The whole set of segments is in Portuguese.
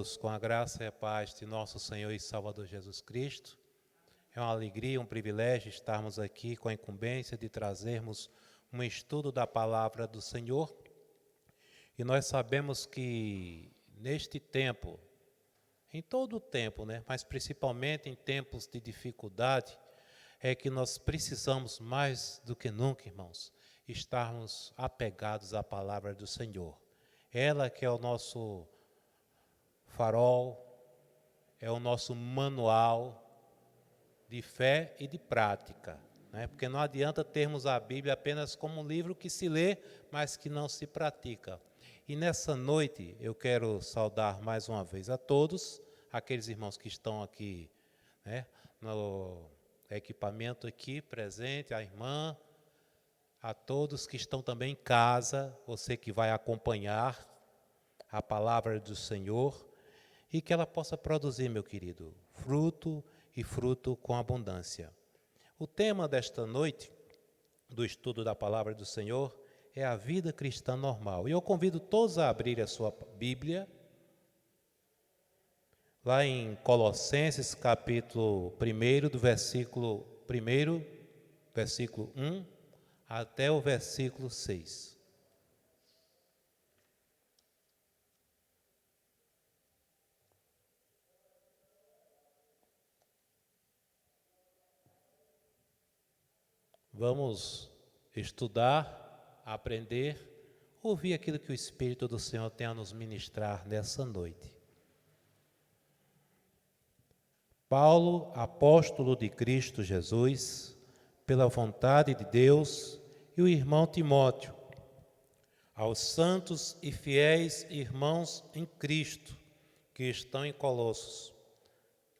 Com a graça e a paz de nosso Senhor e Salvador Jesus Cristo. É uma alegria, um privilégio estarmos aqui com a incumbência de trazermos um estudo da palavra do Senhor. E nós sabemos que neste tempo, em todo o tempo, mas principalmente em tempos de dificuldade, é que nós precisamos mais do que nunca, irmãos, estarmos apegados à palavra do Senhor. Ela que é o nosso farol, é o nosso manual de fé e de prática, porque não adianta termos a Bíblia apenas como um livro que se lê, mas que não se pratica. E nessa noite eu quero saudar mais uma vez a todos, aqueles irmãos que estão aqui, no equipamento aqui presente, a irmã, a todos que estão também em casa, você que vai acompanhar a palavra do Senhor, e que ela possa produzir, meu querido, fruto e fruto com abundância. O tema desta noite, do estudo da palavra do Senhor, é a vida cristã normal. E eu convido todos a abrir a sua Bíblia, lá em Colossenses, capítulo 1, do versículo 1, versículo 1, até o versículo 6. Vamos estudar, aprender, ouvir aquilo que o Espírito do Senhor tem a nos ministrar nessa noite. Paulo, apóstolo de Cristo Jesus, pela vontade de Deus, e o irmão Timóteo, aos santos e fiéis irmãos em Cristo, que estão em Colossos,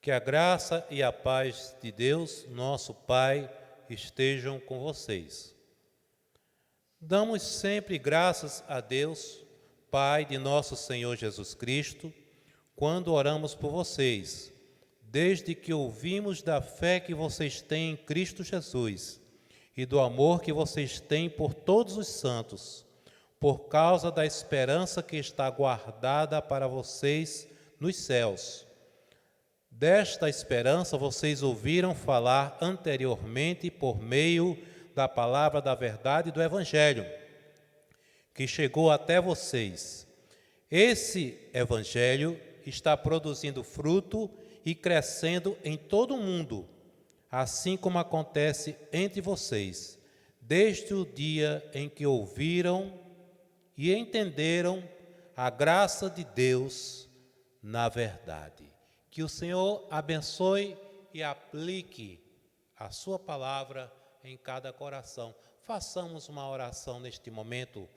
que a graça e a paz de Deus, nosso Pai, estejam com vocês. Damos sempre graças a Deus, Pai de nosso Senhor Jesus Cristo, quando oramos por vocês, desde que ouvimos da fé que vocês têm em Cristo Jesus e do amor que vocês têm por todos os santos, por causa da esperança que está guardada para vocês nos céus. Desta esperança vocês ouviram falar anteriormente por meio da palavra da verdade do Evangelho, que chegou até vocês. Esse Evangelho está produzindo fruto e crescendo em todo o mundo, assim como acontece entre vocês, desde o dia em que ouviram e entenderam a graça de Deus na verdade. Que o Senhor abençoe e aplique a sua palavra em cada coração. Façamos uma oração neste momento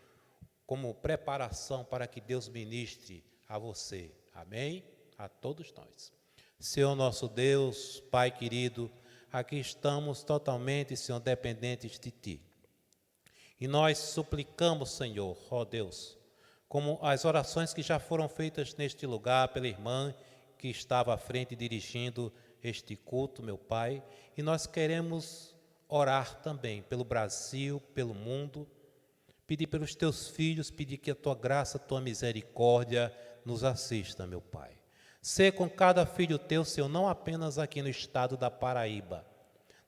como preparação para que Deus ministre a você. Amém? A todos nós. Senhor nosso Deus, Pai querido, aqui estamos totalmente, Senhor, dependentes de Ti. E nós suplicamos, Senhor, ó Deus, como as orações que já foram feitas neste lugar pela irmã que estava à frente dirigindo este culto, meu Pai, e nós queremos orar também pelo Brasil, pelo mundo, pedir pelos Teus filhos, pedir que a Tua graça, a Tua misericórdia nos assista, meu Pai. Sê com cada filho Teu, Senhor, não apenas aqui no estado da Paraíba,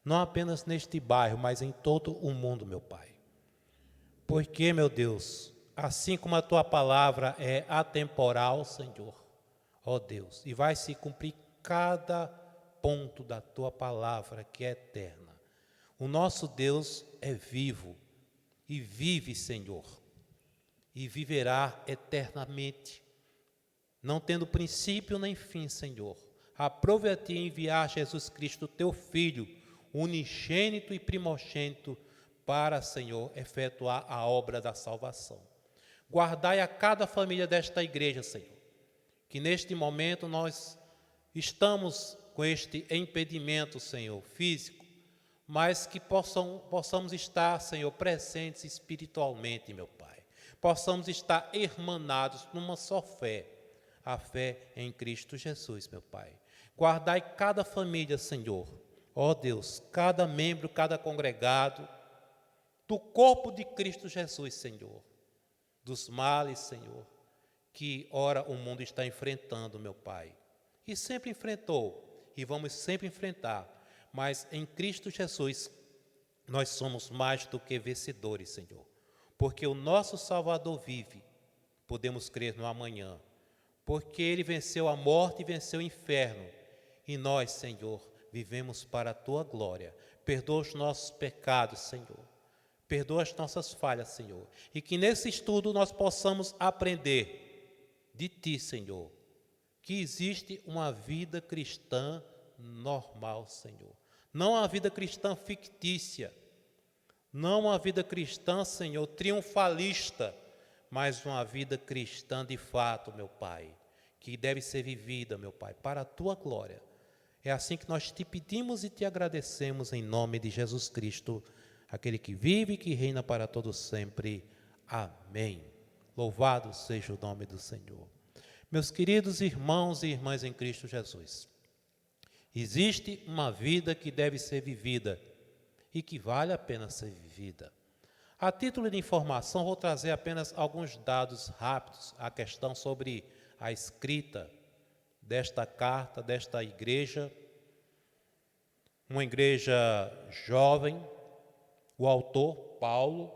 não apenas neste bairro, mas em todo o mundo, meu Pai. Porque, meu Deus, assim como a Tua palavra é atemporal, Senhor, ó Deus, e vai se cumprir cada ponto da Tua palavra que é eterna. O nosso Deus é vivo e vive, Senhor, e viverá eternamente, não tendo princípio nem fim, Senhor. Aprove a Ti enviar Jesus Cristo, Teu Filho, unigênito e primogênito, para, Senhor, efetuar a obra da salvação. Guardai a cada família desta igreja, Senhor, que neste momento nós estamos com este impedimento, Senhor, físico, mas que possamos estar, Senhor, presentes espiritualmente, meu Pai. Possamos estar irmanados numa só fé, a fé em Cristo Jesus, meu Pai. Guardai cada família, Senhor, ó Deus, cada membro, cada congregado, do corpo de Cristo Jesus, Senhor, dos males, Senhor, que ora o mundo está enfrentando, meu Pai. E sempre enfrentou, e vamos sempre enfrentar. Mas em Cristo Jesus, nós somos mais do que vencedores, Senhor. Porque o nosso Salvador vive, podemos crer no amanhã. Porque Ele venceu a morte e venceu o inferno. E nós, Senhor, vivemos para a Tua glória. Perdoa os nossos pecados, Senhor. Perdoa as nossas falhas, Senhor. E que nesse estudo nós possamos aprender de Ti, Senhor, que existe uma vida cristã normal, Senhor. Não uma vida cristã fictícia, não uma vida cristã, Senhor, triunfalista, mas uma vida cristã de fato, meu Pai, que deve ser vivida, meu Pai, para a Tua glória. É assim que nós te pedimos e te agradecemos em nome de Jesus Cristo, aquele que vive e que reina para todos sempre. Amém. Louvado seja o nome do Senhor. Meus queridos irmãos e irmãs em Cristo Jesus, existe uma vida que deve ser vivida e que vale a pena ser vivida. A título de informação, vou trazer apenas alguns dados rápidos, a questão sobre a escrita desta carta, desta igreja, uma igreja jovem. O autor, Paulo,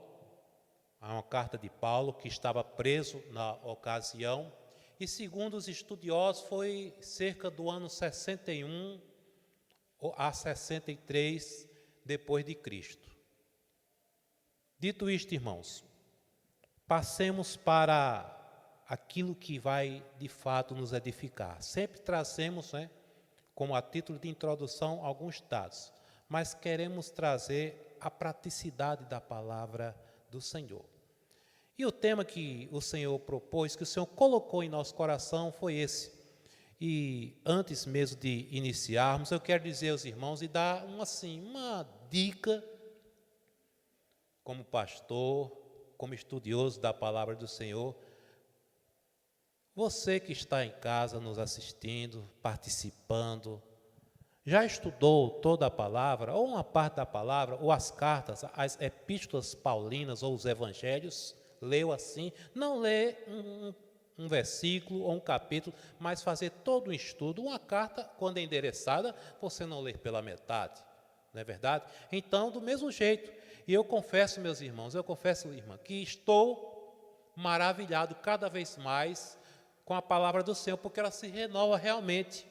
há uma carta de Paulo, que estava preso na ocasião, e segundo os estudiosos, foi cerca do ano 61 a 63 depois de Cristo. Dito isto, irmãos, passemos para aquilo que vai, de fato, nos edificar. Sempre trazemos, como a título de introdução, alguns dados, mas queremos trazer a praticidade da palavra do Senhor. E o tema que o Senhor propôs, que o Senhor colocou em nosso coração, foi esse. E antes mesmo de iniciarmos, eu quero dizer aos irmãos e dar uma dica, como pastor, como estudioso da palavra do Senhor. Você que está em casa nos assistindo, participando, já estudou toda a palavra, ou uma parte da palavra, ou as cartas, as epístolas paulinas ou os evangelhos? Leu assim? Não lê um versículo ou um capítulo, mas fazer todo um estudo. Uma carta, quando é endereçada, você não lê pela metade, não é verdade? Então, do mesmo jeito, e eu confesso, meus irmãos, irmã, que estou maravilhado cada vez mais com a palavra do Senhor, porque ela se renova realmente.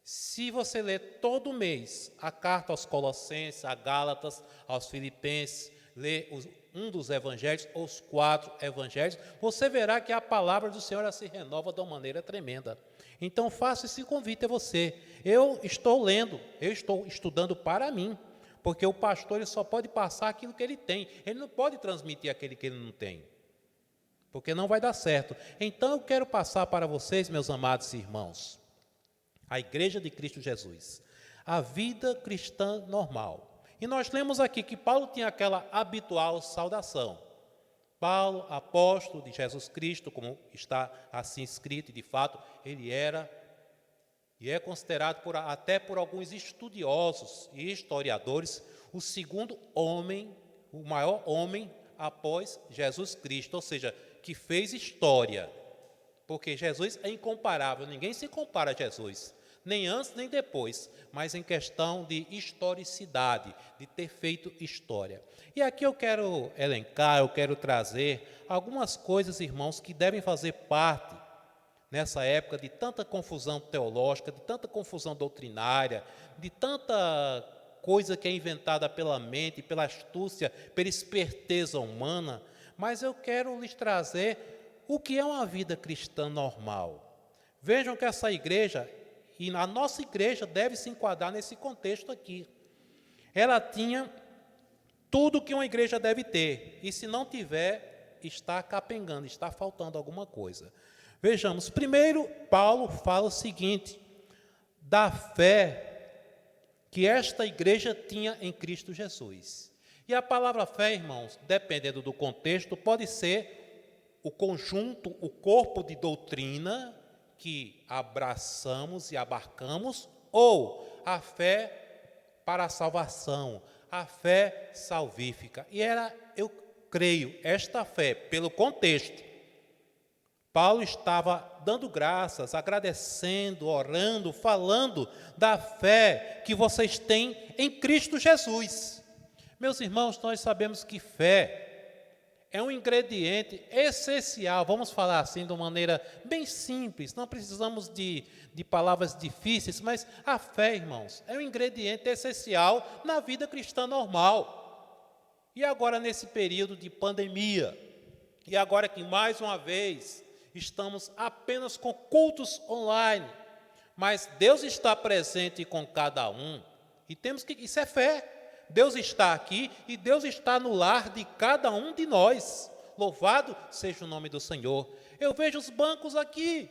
Se você ler todo mês a carta aos Colossenses, a Gálatas, aos Filipenses, ler um dos evangelhos, ou os 4 evangelhos, você verá que a palavra do Senhor se renova de uma maneira tremenda. Então faço esse convite a você. Eu estou lendo, eu estou estudando para mim, porque o pastor ele só pode passar aquilo que ele tem, ele não pode transmitir aquele que ele não tem, porque não vai dar certo. Então eu quero passar para vocês, meus amados irmãos, a Igreja de Cristo Jesus, a vida cristã normal. E nós lemos aqui que Paulo tinha aquela habitual saudação. Paulo, apóstolo de Jesus Cristo, como está assim escrito, e de fato ele era, e é considerado até por alguns estudiosos e historiadores, o segundo homem, o maior homem após Jesus Cristo, ou seja, que fez história. Porque Jesus é incomparável, ninguém se compara a Jesus, nem antes nem depois, mas em questão de historicidade, de ter feito história. E aqui eu quero elencar, eu quero trazer algumas coisas, irmãos, que devem fazer parte, nessa época de tanta confusão teológica, de tanta confusão doutrinária, de tanta coisa que é inventada pela mente, pela astúcia, pela esperteza humana, mas eu quero lhes trazer o que é uma vida cristã normal. Vejam que essa igreja, e a nossa igreja deve se enquadrar nesse contexto aqui. Ela tinha tudo que uma igreja deve ter, e se não tiver, está capengando, está faltando alguma coisa. Vejamos, primeiro Paulo fala o seguinte, da fé que esta igreja tinha em Cristo Jesus. E a palavra fé, irmãos, dependendo do contexto, pode ser o conjunto, o corpo de doutrina que abraçamos e abarcamos, ou a fé para a salvação, a fé salvífica. E eu creio, esta fé, pelo contexto, Paulo estava dando graças, agradecendo, orando, falando da fé que vocês têm em Cristo Jesus. Meus irmãos, nós sabemos que fé é um ingrediente essencial, vamos falar assim de uma maneira bem simples, não precisamos de palavras difíceis, mas a fé, irmãos, é um ingrediente essencial na vida cristã normal. E agora nesse período de pandemia, e agora que mais uma vez estamos apenas com cultos online, mas Deus está presente com cada um, e temos que, isso é fé. Deus está aqui e Deus está no lar de cada um de nós. Louvado seja o nome do Senhor. Eu vejo os bancos aqui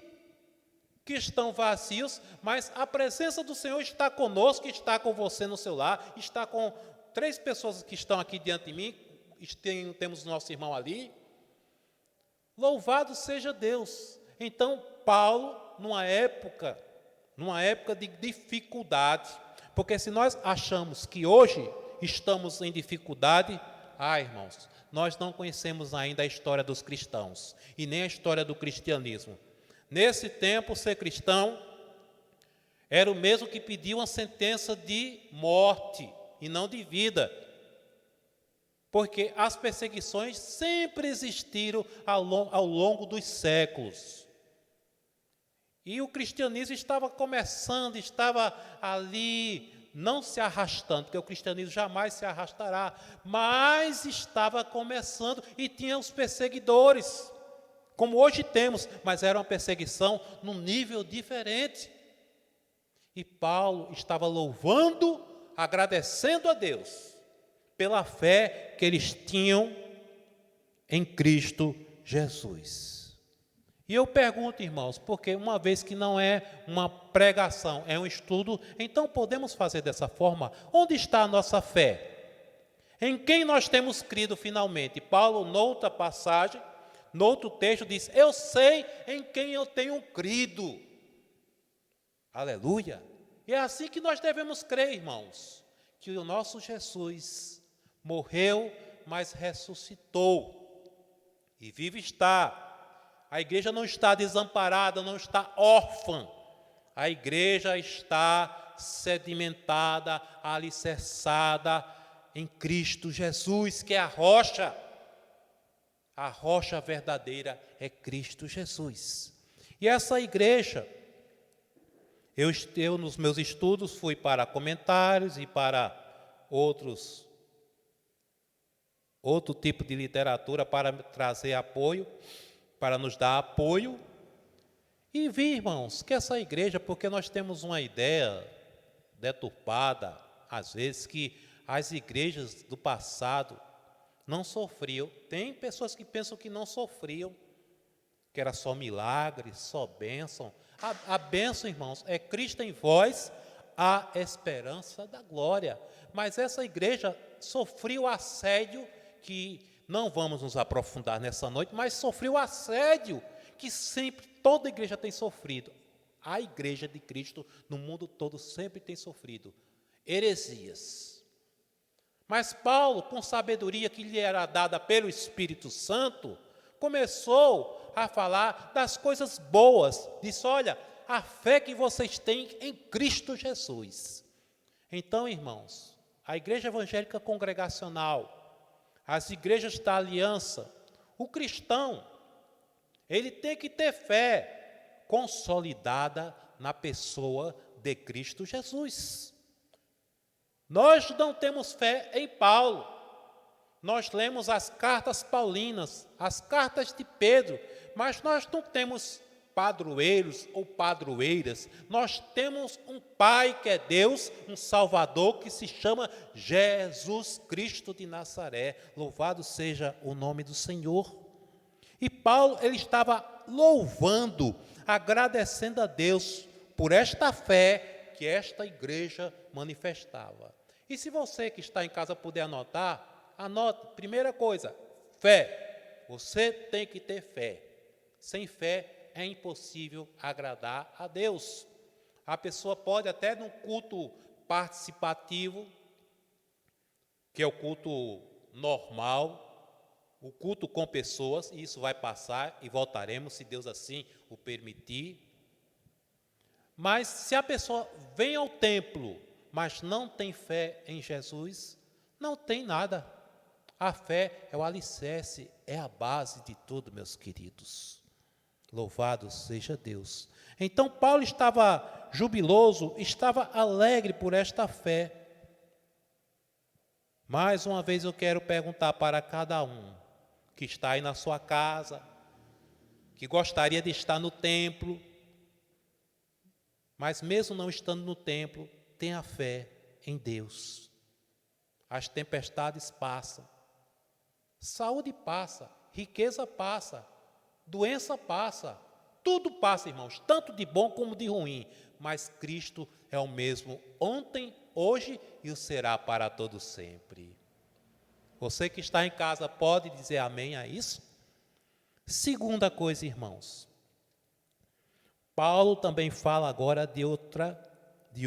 que estão vazios, mas a presença do Senhor está conosco, está com você no seu lar, está com 3 pessoas que estão aqui diante de mim, temos nosso irmão ali. Louvado seja Deus. Então, Paulo, numa época de dificuldade, porque se nós achamos que hoje estamos em dificuldade, irmãos, nós não conhecemos ainda a história dos cristãos e nem a história do cristianismo. Nesse tempo, ser cristão era o mesmo que pedir uma sentença de morte e não de vida, porque as perseguições sempre existiram ao longo dos séculos. E o cristianismo estava começando, estava ali, não se arrastando, porque o cristianismo jamais se arrastará, mas estava começando e tinha os perseguidores, como hoje temos, mas era uma perseguição num nível diferente. E Paulo estava louvando, agradecendo a Deus pela fé que eles tinham em Cristo Jesus. E eu pergunto, irmãos, porque uma vez que não é uma pregação, é um estudo, então podemos fazer dessa forma? Onde está a nossa fé? Em quem nós temos crido finalmente? Paulo, noutra passagem, noutro texto, diz: eu sei em quem eu tenho crido. Aleluia! E é assim que nós devemos crer, irmãos, que o nosso Jesus morreu, mas ressuscitou e vive está. A igreja não está desamparada, não está órfã. A igreja está sedimentada, alicerçada em Cristo Jesus, que é a rocha. A rocha verdadeira é Cristo Jesus. E essa igreja, eu nos meus estudos fui para comentários e para outro tipo de literatura para trazer apoio, para nos dar apoio. E vi, irmãos, que essa igreja, porque nós temos uma ideia deturpada, às vezes, que as igrejas do passado não sofriam. Tem pessoas que pensam que não sofriam, que era só milagre, só bênção. A bênção, irmãos, é Cristo em vós, a esperança da glória. Mas essa igreja sofreu assédio, que não vamos nos aprofundar nessa noite, mas sofreu assédio que sempre toda igreja tem sofrido. A igreja de Cristo no mundo todo sempre tem sofrido heresias. Mas Paulo, com sabedoria que lhe era dada pelo Espírito Santo, começou a falar das coisas boas. Disse: olha, a fé que vocês têm em Cristo Jesus. Então, irmãos, a igreja evangélica congregacional, as igrejas da aliança, o cristão, ele tem que ter fé consolidada na pessoa de Cristo Jesus. Nós não temos fé em Paulo. Nós lemos as cartas paulinas, as cartas de Pedro, mas nós não temos padroeiros ou padroeiras. Nós temos um Pai que é Deus, um Salvador que se chama Jesus Cristo de Nazaré. Louvado seja o nome do Senhor. E Paulo, ele estava louvando, agradecendo a Deus por esta fé que esta igreja manifestava. E se você que está em casa puder anotar, anote. Primeira coisa, fé. Você tem que ter fé. Sem fé é impossível agradar a Deus. A pessoa pode até num culto participativo, que é o culto normal, o culto com pessoas, e isso vai passar e voltaremos, se Deus assim o permitir. Mas se a pessoa vem ao templo, mas não tem fé em Jesus, não tem nada. A fé é o alicerce, é a base de tudo, meus queridos. Louvado seja Deus. Então Paulo estava jubiloso, estava alegre por esta fé. Mais uma vez eu quero perguntar para cada um que está aí na sua casa, que gostaria de estar no templo, mas mesmo não estando no templo, tenha fé em Deus. As tempestades passam, saúde passa, riqueza passa, doença passa, tudo passa, irmãos, tanto de bom como de ruim, mas Cristo é o mesmo ontem, hoje e o será para todo sempre. Você que está em casa pode dizer amém a isso? Segunda coisa, irmãos, Paulo também fala agora de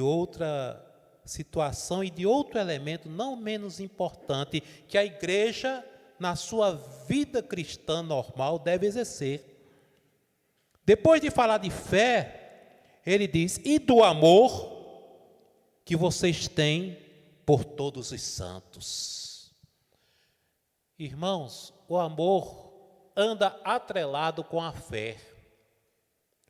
outra situação e de outro elemento não menos importante que a igreja, na sua vida cristã normal, deve exercer. Depois de falar de fé, ele diz, e do amor que vocês têm por todos os santos. Irmãos, o amor anda atrelado com a fé.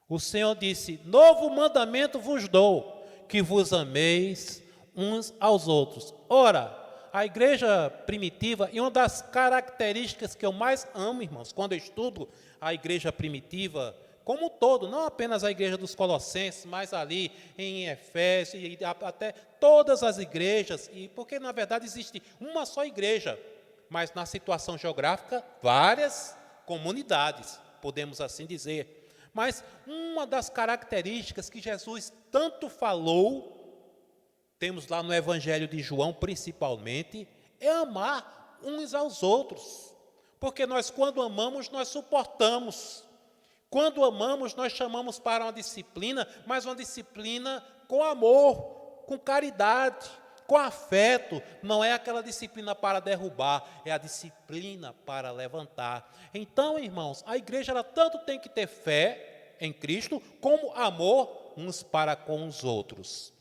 O Senhor disse, novo mandamento vos dou, que vos ameis uns aos outros. Ora, a igreja primitiva, e uma das características que eu mais amo, irmãos, quando eu estudo a igreja primitiva, como um todo, não apenas a igreja dos Colossenses, mas ali em Efésios, e até todas as igrejas, e porque na verdade existe uma só igreja, mas na situação geográfica, várias comunidades, podemos assim dizer. Mas uma das características que Jesus tanto falou, temos lá no Evangelho de João principalmente, é amar uns aos outros. Porque nós, quando amamos, nós suportamos. Quando amamos, nós chamamos para uma disciplina, mas uma disciplina com amor, com caridade, com afeto. Não é aquela disciplina para derrubar, é a disciplina para levantar. Então, irmãos, a igreja ela tanto tem que ter fé em Cristo, como amor uns para com os outros.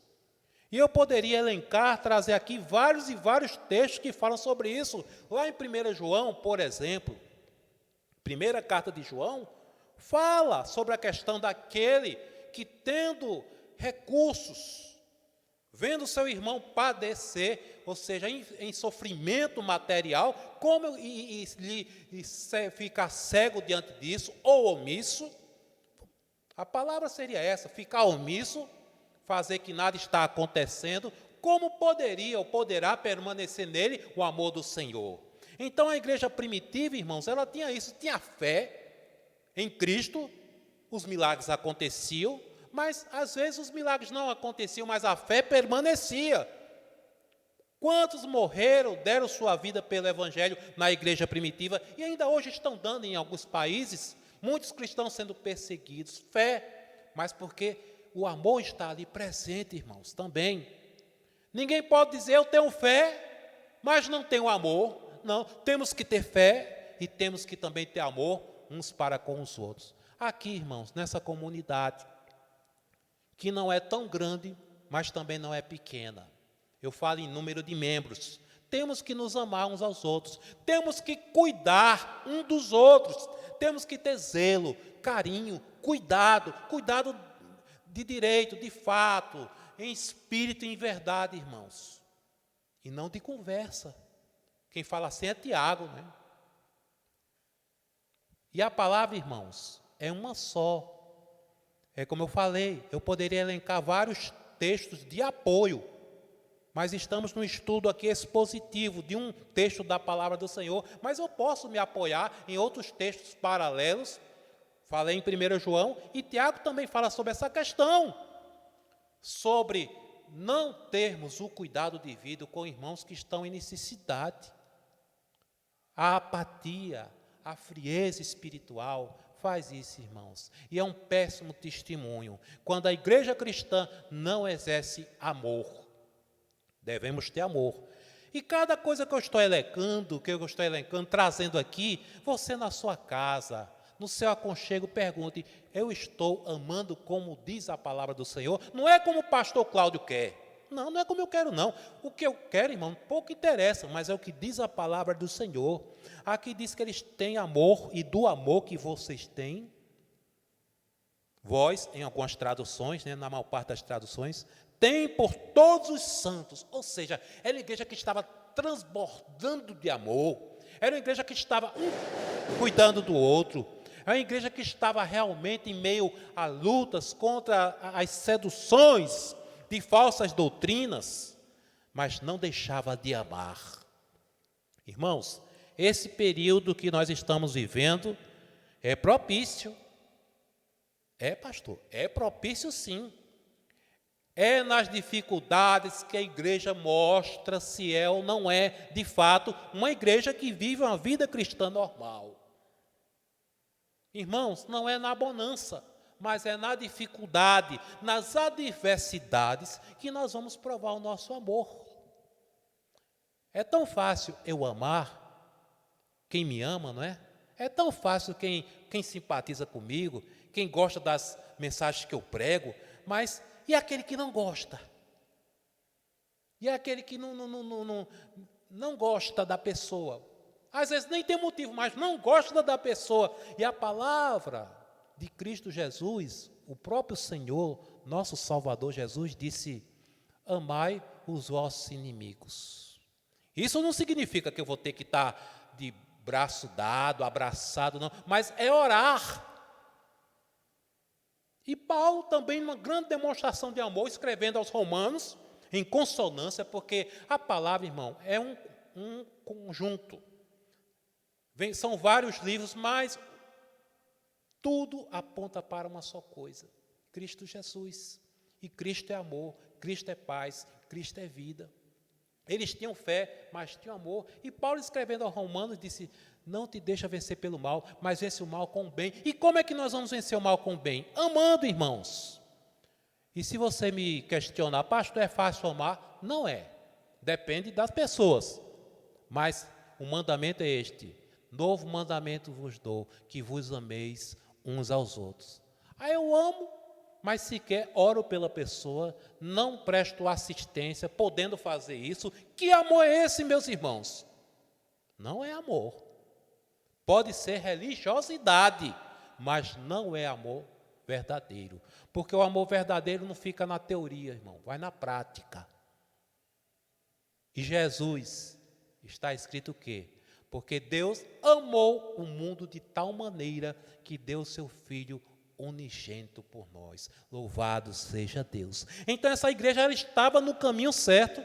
E eu poderia elencar, trazer aqui vários e vários textos que falam sobre isso. Lá em 1 João, por exemplo, primeira carta de João, fala sobre a questão daquele que, tendo recursos, vendo seu irmão padecer, ou seja, em sofrimento material, como ficar cego diante disso, ou omisso. A palavra seria essa, ficar omisso, fazer que nada está acontecendo, como poderia ou poderá permanecer nele o amor do Senhor? Então a igreja primitiva, irmãos, ela tinha isso, tinha fé em Cristo, os milagres aconteciam, mas às vezes os milagres não aconteciam, mas a fé permanecia. Quantos morreram, deram sua vida pelo Evangelho na igreja primitiva, e ainda hoje estão dando em alguns países, muitos cristãos sendo perseguidos, fé, mas porque o amor está ali presente, irmãos, também. Ninguém pode dizer, eu tenho fé, mas não tenho amor. Não, temos que ter fé e temos que também ter amor uns para com os outros. Aqui, irmãos, nessa comunidade, que não é tão grande, mas também não é pequena. Eu falo em número de membros. Temos que nos amar uns aos outros. Temos que cuidar um dos outros. Temos que ter zelo, carinho, cuidado de direito, de fato, em espírito e em verdade, irmãos. E não de conversa. Quem fala assim é Tiago, né? E a palavra, irmãos, é uma só. É como eu falei, eu poderia elencar vários textos de apoio, mas estamos no estudo aqui expositivo de um texto da palavra do Senhor, mas eu posso me apoiar em outros textos paralelos. Falei em 1 João, e Tiago também fala sobre essa questão, sobre não termos o cuidado devido com irmãos que estão em necessidade. A apatia, a frieza espiritual faz isso, irmãos, e é um péssimo testemunho quando a igreja cristã não exerce amor. Devemos ter amor. E cada coisa que eu estou elencando, trazendo aqui, você na sua casa, no seu aconchego, pergunte: eu estou amando como diz a palavra do Senhor? Não é como o pastor Cláudio quer. Não, não é como eu quero, não. O que eu quero, irmão, pouco interessa, mas é o que diz a palavra do Senhor. Aqui diz que eles têm amor, e do amor que vocês têm, vós, em algumas traduções, na maior parte das traduções, tem por todos os santos. Ou seja, era uma igreja que estava transbordando de amor. Era uma igreja que estava cuidando do outro. Era uma igreja que estava realmente em meio a lutas contra as seduções de falsas doutrinas, mas não deixava de amar. Irmãos, esse período que nós estamos vivendo é propício. Pastor, é propício sim. É nas dificuldades que a igreja mostra se é ou não é, de fato, uma igreja que vive uma vida cristã normal. Irmãos, não é na bonança, mas é na dificuldade, nas adversidades, que nós vamos provar o nosso amor. É tão fácil eu amar quem me ama, não é? É tão fácil quem simpatiza comigo, quem gosta das mensagens que eu prego, mas e aquele que não gosta? E aquele que não gosta da pessoa? Às vezes nem tem motivo, mas não gosta da pessoa. E a palavra de Cristo Jesus, o próprio Senhor, nosso Salvador Jesus, disse: amai os vossos inimigos. Isso não significa que eu vou ter que estar de braço dado, abraçado, não, mas é orar. E Paulo também, numa grande demonstração de amor, escrevendo aos Romanos, em consonância, porque a palavra, irmão, é um conjunto. São vários livros, mas tudo aponta para uma só coisa: Cristo Jesus. E Cristo é amor, Cristo é paz, Cristo é vida. Eles tinham fé, mas tinham amor. E Paulo, escrevendo aos Romanos, disse: não te deixa vencer pelo mal, mas vence o mal com o bem. E como é que nós vamos vencer o mal com o bem? Amando, irmãos. E se você me questionar: pastor, é fácil amar? Não é. Depende das pessoas. Mas o mandamento é este: novo mandamento vos dou, que vos ameis uns aos outros. Aí eu amo, mas sequer oro pela pessoa, não presto assistência, podendo fazer isso. Que amor é esse, meus irmãos? Não é amor. Pode ser religiosidade, mas não é amor verdadeiro. Porque o amor verdadeiro não fica na teoria, irmão, vai na prática. E Jesus, está escrito o quê? Porque Deus amou o mundo de tal maneira que deu seu Filho unigênito por nós. Louvado seja Deus. Então essa igreja, ela estava no caminho certo,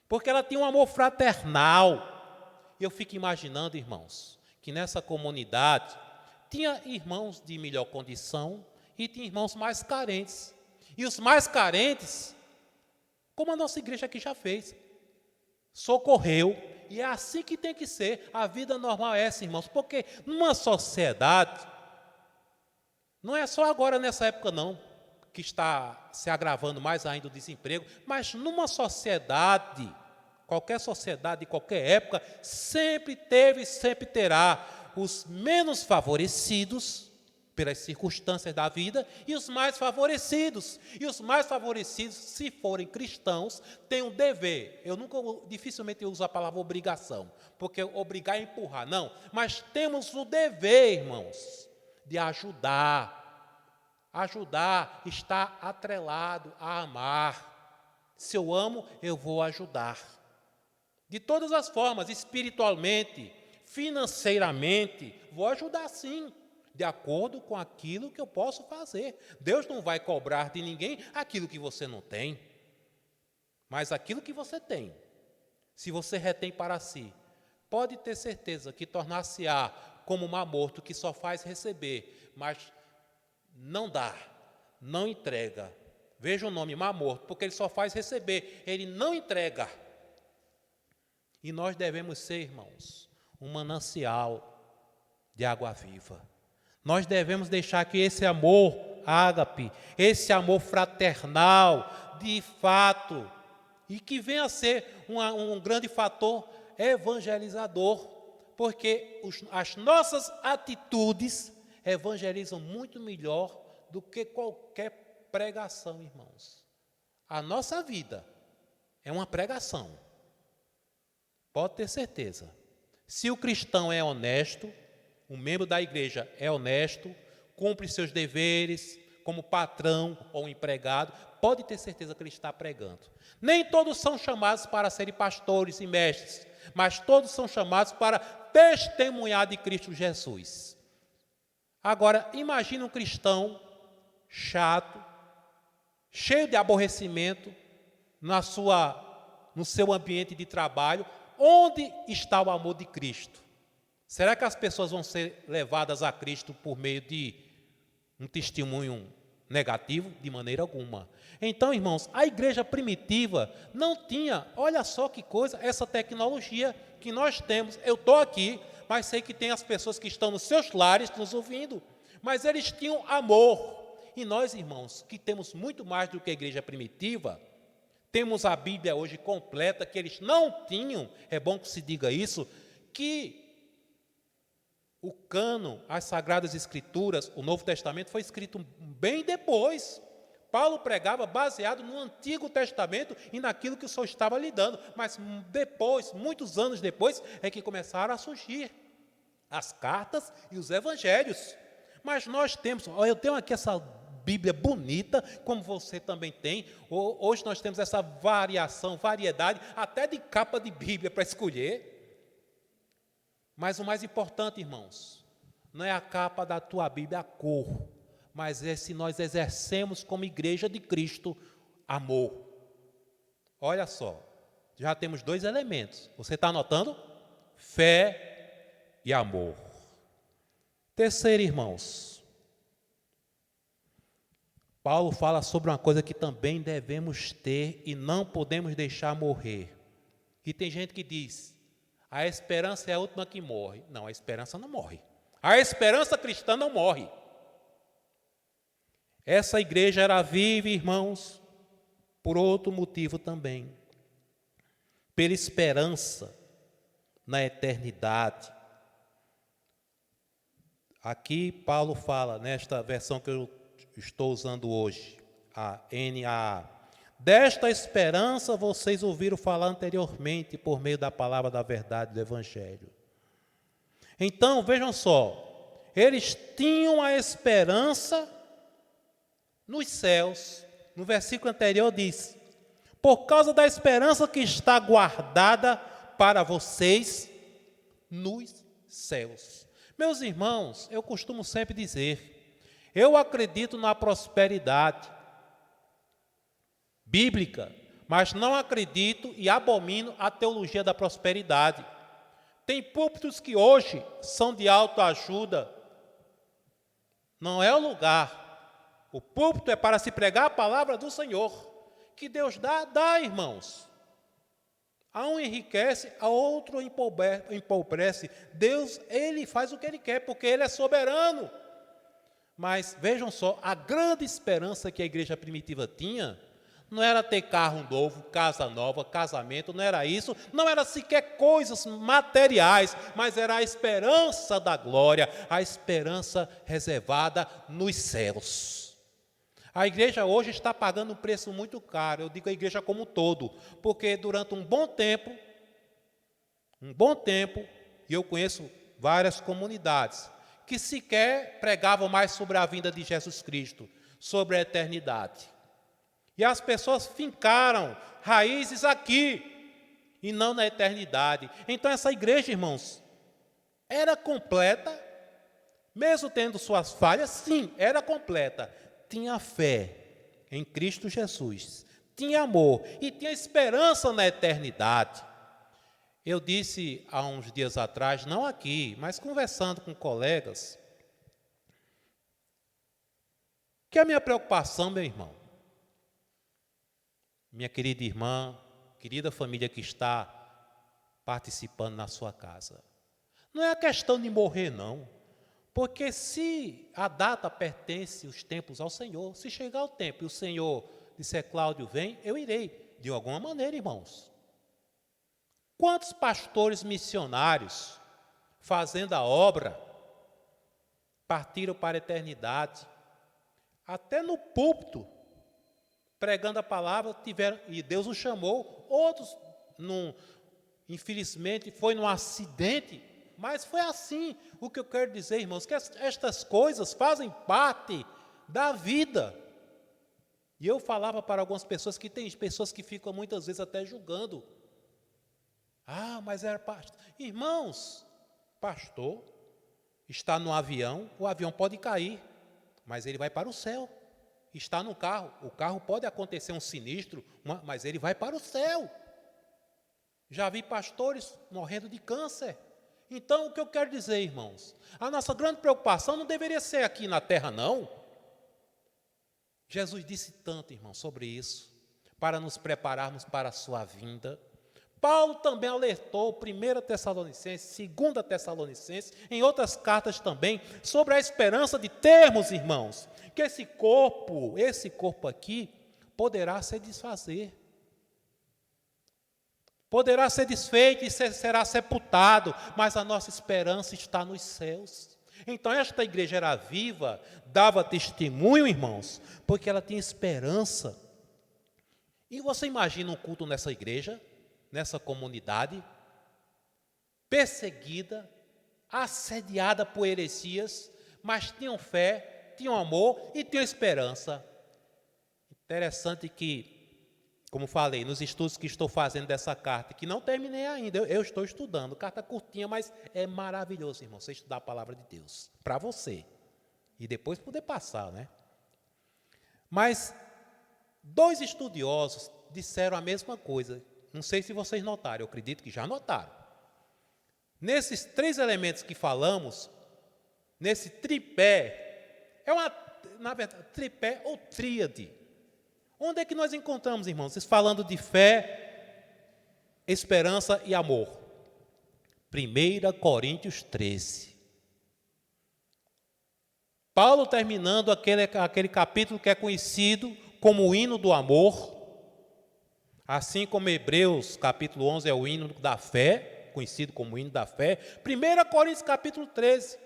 porque ela tinha um amor fraternal. Eu fico imaginando, irmãos, que nessa comunidade tinha irmãos de melhor condição e tinha irmãos mais carentes. E os mais carentes, como a nossa igreja aqui já fez, socorreu. E é assim que tem que ser. A vida normal é essa, irmãos, porque numa sociedade, não é só agora nessa época não, que está se agravando mais ainda o desemprego, mas numa sociedade, qualquer sociedade, de qualquer época, sempre teve e sempre terá os menos favorecidos pelas circunstâncias da vida e os mais favorecidos. E os mais favorecidos, se forem cristãos, têm um dever. Dificilmente uso a palavra obrigação, porque obrigar é empurrar, não. Mas temos o dever, irmãos, de ajudar. Ajudar está atrelado a amar. Se eu amo, eu vou ajudar. De todas as formas, espiritualmente, financeiramente, vou ajudar sim, de acordo com aquilo que eu posso fazer. Deus não vai cobrar de ninguém aquilo que você não tem, mas aquilo que você tem. Se você retém para si, pode ter certeza que tornar-se-á como um mar morto que só faz receber, mas não dá, não entrega. Veja o nome, mar morto, porque ele só faz receber, ele não entrega. E nós devemos ser, irmãos, um manancial de água viva. Nós devemos deixar que esse amor ágape, esse amor fraternal, de fato, e que venha a ser um grande fator evangelizador, porque as nossas atitudes evangelizam muito melhor do que qualquer pregação, irmãos. A nossa vida é uma pregação, pode ter certeza. Se o cristão é honesto, o membro da igreja é honesto, cumpre seus deveres como patrão ou empregado, pode ter certeza que ele está pregando. Nem todos são chamados para serem pastores e mestres, mas todos são chamados para testemunhar de Cristo Jesus. Agora, imagine um cristão chato, cheio de aborrecimento no seu ambiente de trabalho. Onde está o amor de Cristo? Será que as pessoas vão ser levadas a Cristo por meio de um testemunho negativo? De maneira alguma. Então, irmãos, a igreja primitiva não tinha, olha só que coisa, essa tecnologia que nós temos. Eu estou aqui, mas sei que tem as pessoas que estão nos seus lares nos ouvindo, mas eles tinham amor. E nós, irmãos, que temos muito mais do que a igreja primitiva, temos a Bíblia hoje completa, que eles não tinham, é bom que se diga isso, que o cânon, as Sagradas Escrituras, o Novo Testamento foi escrito bem depois. Paulo pregava baseado no Antigo Testamento e naquilo que o Senhor estava lhe dando, mas depois, muitos anos depois, é que começaram a surgir as cartas e os evangelhos. Mas nós temos, eu tenho aqui essa Bíblia bonita, como você também tem. Hoje nós temos essa variedade, até de capa de Bíblia para escolher. Mas o mais importante, irmãos, não é a capa da tua Bíblia, a cor, mas é se nós exercemos como igreja de Cristo amor. Olha só, já temos 2 elementos. Você está anotando? Fé e amor. Terceiro, irmãos, Paulo fala sobre uma coisa que também devemos ter e não podemos deixar morrer. E tem gente que diz, a esperança é a última que morre. Não, a esperança não morre. A esperança cristã não morre. Essa igreja era viva, irmãos, por outro motivo também. Pela esperança na eternidade. Aqui Paulo fala, nesta versão que eu estou usando hoje, a NAA. Desta esperança vocês ouviram falar anteriormente por meio da palavra da verdade do Evangelho. Então, vejam só, eles tinham a esperança nos céus. No versículo anterior diz, por causa da esperança que está guardada para vocês nos céus. Meus irmãos, eu costumo sempre dizer, eu acredito na prosperidade bíblica, mas não acredito e abomino a teologia da prosperidade. Tem púlpitos que hoje são de autoajuda. Não é o lugar. O púlpito é para se pregar a palavra do Senhor. Que Deus dá, irmãos. A um enriquece, a outro empobrece. Deus, Ele faz o que Ele quer, porque Ele é soberano. Mas vejam só, a grande esperança que a igreja primitiva tinha, não era ter carro novo, casa nova, casamento, não era isso, não era sequer coisas materiais, mas era a esperança da glória, a esperança reservada nos céus. A igreja hoje está pagando um preço muito caro, eu digo a igreja como um todo, porque durante um bom tempo, e eu conheço várias comunidades, que sequer pregavam mais sobre a vinda de Jesus Cristo, sobre a eternidade. E as pessoas fincaram raízes aqui e não na eternidade. Então essa igreja, irmãos, era completa, mesmo tendo suas falhas, sim, era completa. Tinha fé em Cristo Jesus, tinha amor e tinha esperança na eternidade. Eu disse há uns dias atrás, não aqui, mas conversando com colegas, que a minha preocupação, meu irmão, minha querida irmã, querida família que está participando na sua casa, não é a questão de morrer, não. Porque se a data pertence, os tempos ao Senhor, se chegar o tempo e o Senhor disser, Cláudio, vem, eu irei. de alguma maneira, irmãos. Quantos pastores missionários, fazendo a obra, partiram para a eternidade? Até no púlpito, pregando a palavra, tiveram, e Deus os chamou. Outros, infelizmente, foi num acidente, mas foi assim. O que eu quero dizer, irmãos, que estas coisas fazem parte da vida. E eu falava para algumas pessoas, que tem pessoas que ficam muitas vezes até julgando. Ah, mas era pastor. Irmãos, pastor está no avião, o avião pode cair, mas ele vai para o céu. Está no carro, o carro pode acontecer um sinistro, mas ele vai para o céu. Já vi pastores morrendo de câncer. Então, o que eu quero dizer, irmãos, a nossa grande preocupação não deveria ser aqui na terra, não. Jesus disse tanto, irmão, sobre isso, para nos prepararmos para a sua vinda. Paulo também alertou, 1 Tessalonicenses, 2 Tessalonicenses, em outras cartas também, sobre a esperança de termos, irmãos, que esse corpo aqui, poderá se desfazer. Poderá ser desfeito e será sepultado, mas a nossa esperança está nos céus. Então, esta igreja era viva, dava testemunho, irmãos, porque ela tinha esperança. E você imagina um culto nessa igreja, nessa comunidade, perseguida, assediada por heresias, mas tinham fé, tinham amor e tinham esperança. Interessante que, como falei, nos estudos que estou fazendo dessa carta, que não terminei ainda, eu estou estudando, carta curtinha, mas é maravilhoso, irmão, você estudar a palavra de Deus, para você, e depois poder passar, né? Mas 2 estudiosos disseram a mesma coisa, não sei se vocês notaram, eu acredito que já notaram. Nesses 3 elementos que falamos, nesse tripé, na verdade, tripé ou tríade. Onde é que nós encontramos, irmãos? Vocês falando de fé, esperança e amor. 1 Coríntios 13. Paulo terminando aquele capítulo que é conhecido como o hino do amor, assim como Hebreus capítulo 11 é o hino da fé, conhecido como o hino da fé. 1 Coríntios capítulo 13.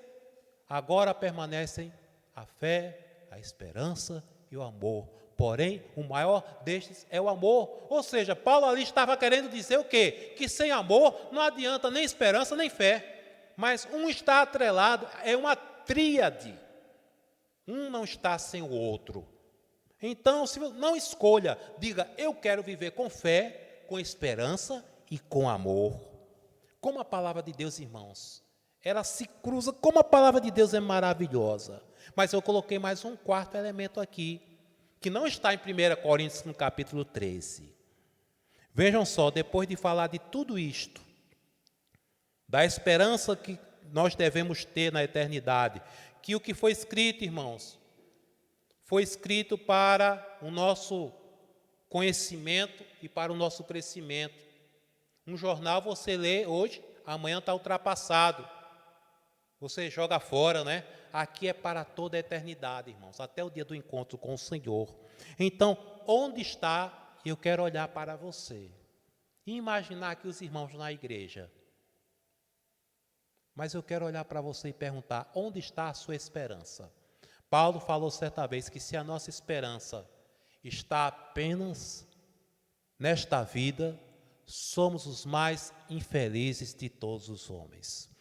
Agora permanecem a fé, a esperança e o amor. Porém, o maior destes é o amor. Ou seja, Paulo ali estava querendo dizer o quê? Que sem amor não adianta nem esperança nem fé. Mas um está atrelado, é uma tríade. Um não está sem o outro. Então, se não escolha, diga, eu quero viver com fé, com esperança e com amor. Como a palavra de Deus, irmãos, ela se cruza, como a palavra de Deus é maravilhosa. Mas eu coloquei mais um 4º elemento aqui, que não está em 1 Coríntios, no capítulo 13. Vejam só, depois de falar de tudo isto, da esperança que nós devemos ter na eternidade, que o que foi escrito, irmãos, foi escrito para o nosso conhecimento e para o nosso crescimento. Um jornal você lê hoje, amanhã está ultrapassado. Você joga fora, né? Aqui é para toda a eternidade, irmãos, até o dia do encontro com o Senhor. Então, onde está, eu quero olhar para você e imaginar que os irmãos na igreja. Mas eu quero olhar para você e perguntar, onde está a sua esperança? Paulo falou certa vez que se a nossa esperança está apenas nesta vida, somos os mais infelizes de todos os homens.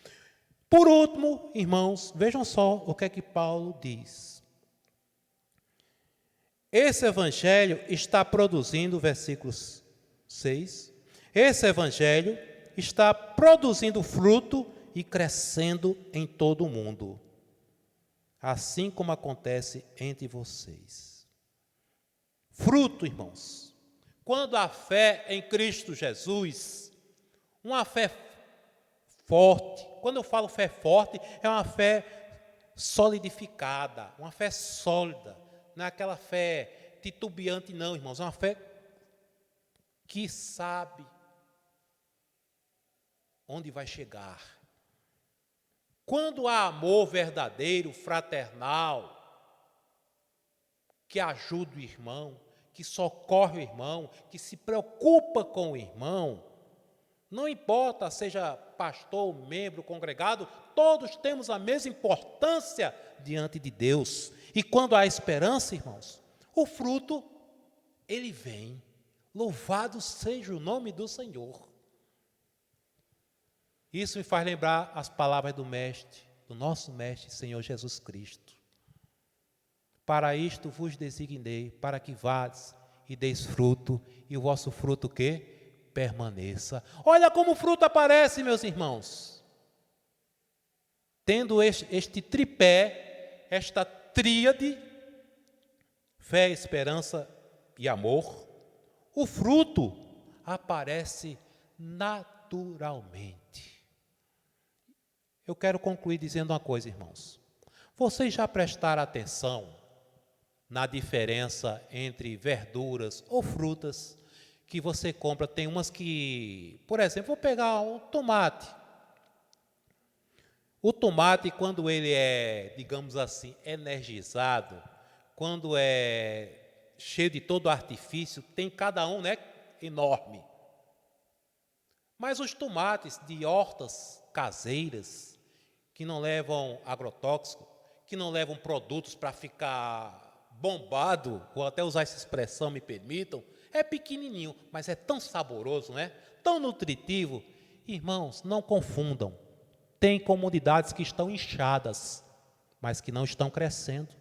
Por último, irmãos, vejam só o que é que Paulo diz. Esse evangelho está produzindo, versículos 6, esse evangelho está produzindo fruto e crescendo em todo o mundo, assim como acontece entre vocês. Fruto, irmãos, quando a fé em Cristo Jesus, uma fé forte, quando eu falo fé forte, é uma fé solidificada, uma fé sólida, não é aquela fé titubeante não, irmãos, é uma fé que sabe onde vai chegar. Quando há amor verdadeiro, fraternal, que ajuda o irmão, que socorre o irmão, que se preocupa com o irmão. Não importa, seja pastor, membro, congregado, todos temos a mesma importância diante de Deus. E quando há esperança, irmãos, o fruto, ele vem. Louvado seja o nome do Senhor. Isso me faz lembrar as palavras do Mestre, do nosso Mestre, Senhor Jesus Cristo. Para isto vos designei, para que vades e deis fruto, e o vosso fruto que permaneça. Olha como o fruto aparece, meus irmãos. Tendo este tripé, esta tríade, fé, esperança e amor, o fruto aparece naturalmente. Eu quero concluir dizendo uma coisa, irmãos. Vocês já prestaram atenção na diferença entre verduras ou frutas que você compra? Tem umas que, por exemplo, vou pegar o tomate. O tomate, quando ele é, digamos assim, energizado, quando é cheio de todo artifício, tem cada um, né, enorme. Mas os tomates de hortas caseiras, que não levam agrotóxico, que não levam produtos para ficar bombado, vou até usar essa expressão, me permitam, é pequenininho, mas é tão saboroso, né? Tão nutritivo. Irmãos, não confundam. Tem comunidades que estão inchadas, mas que não estão crescendo.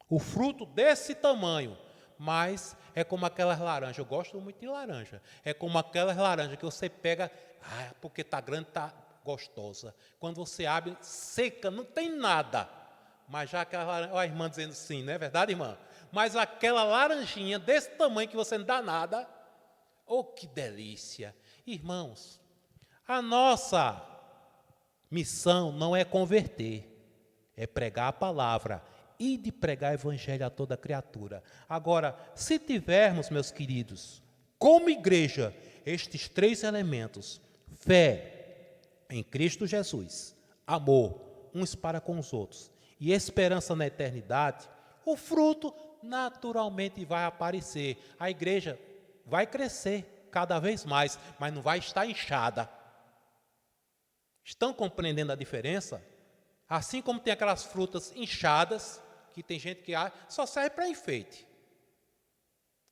O fruto desse tamanho, mas é como aquelas laranjas. Eu gosto muito de laranja. É como aquelas laranjas que você pega, porque está grande, está gostosa. Quando você abre, seca, não tem nada. Mas já aquela laranja, ó, a irmã dizendo sim, não é verdade, irmã? Mas aquela laranjinha desse tamanho que você não dá nada, oh, que delícia. Irmãos, a nossa missão não é converter, é pregar a palavra e de pregar o evangelho a toda criatura. Agora, se tivermos, meus queridos, como igreja, estes três elementos, fé em Cristo Jesus, amor uns para com os outros e esperança na eternidade, o fruto naturalmente vai aparecer. A igreja vai crescer cada vez mais, mas não vai estar inchada. Estão compreendendo a diferença? Assim como tem aquelas frutas inchadas, que tem gente que só serve para enfeite.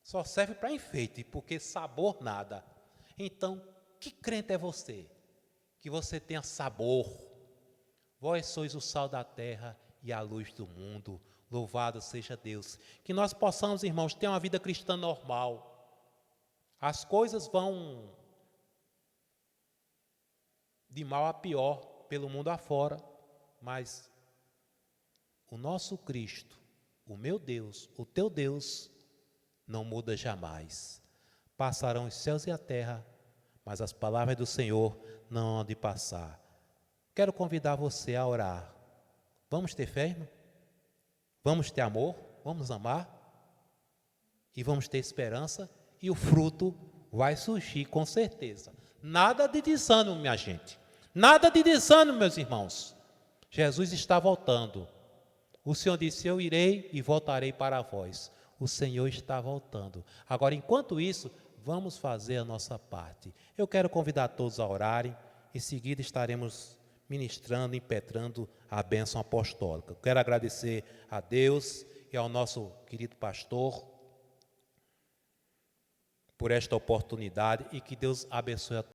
Só serve para enfeite, porque sabor nada. Então, que crente é você? Que você tenha sabor. Vós sois o sal da terra e a luz do mundo. Louvado seja Deus. Que nós possamos, irmãos, ter uma vida cristã normal. As coisas vão de mal a pior pelo mundo afora, mas o nosso Cristo, o meu Deus, o teu Deus, não muda jamais. Passarão os céus e a terra, mas as palavras do Senhor não hão de passar. Quero convidar você a orar. Vamos ter fé, irmão? Vamos ter amor? Vamos amar? E vamos ter esperança? E o fruto vai surgir com certeza. Nada de desânimo, minha gente. Nada de desânimo, meus irmãos. Jesus está voltando. O Senhor disse, eu irei e voltarei para vós. O Senhor está voltando. Agora, enquanto isso, vamos fazer a nossa parte. Eu quero convidar todos a orarem. Em seguida, estaremos ministrando, impetrando a bênção apostólica. Quero agradecer a Deus e ao nosso querido pastor por esta oportunidade e que Deus abençoe a todos.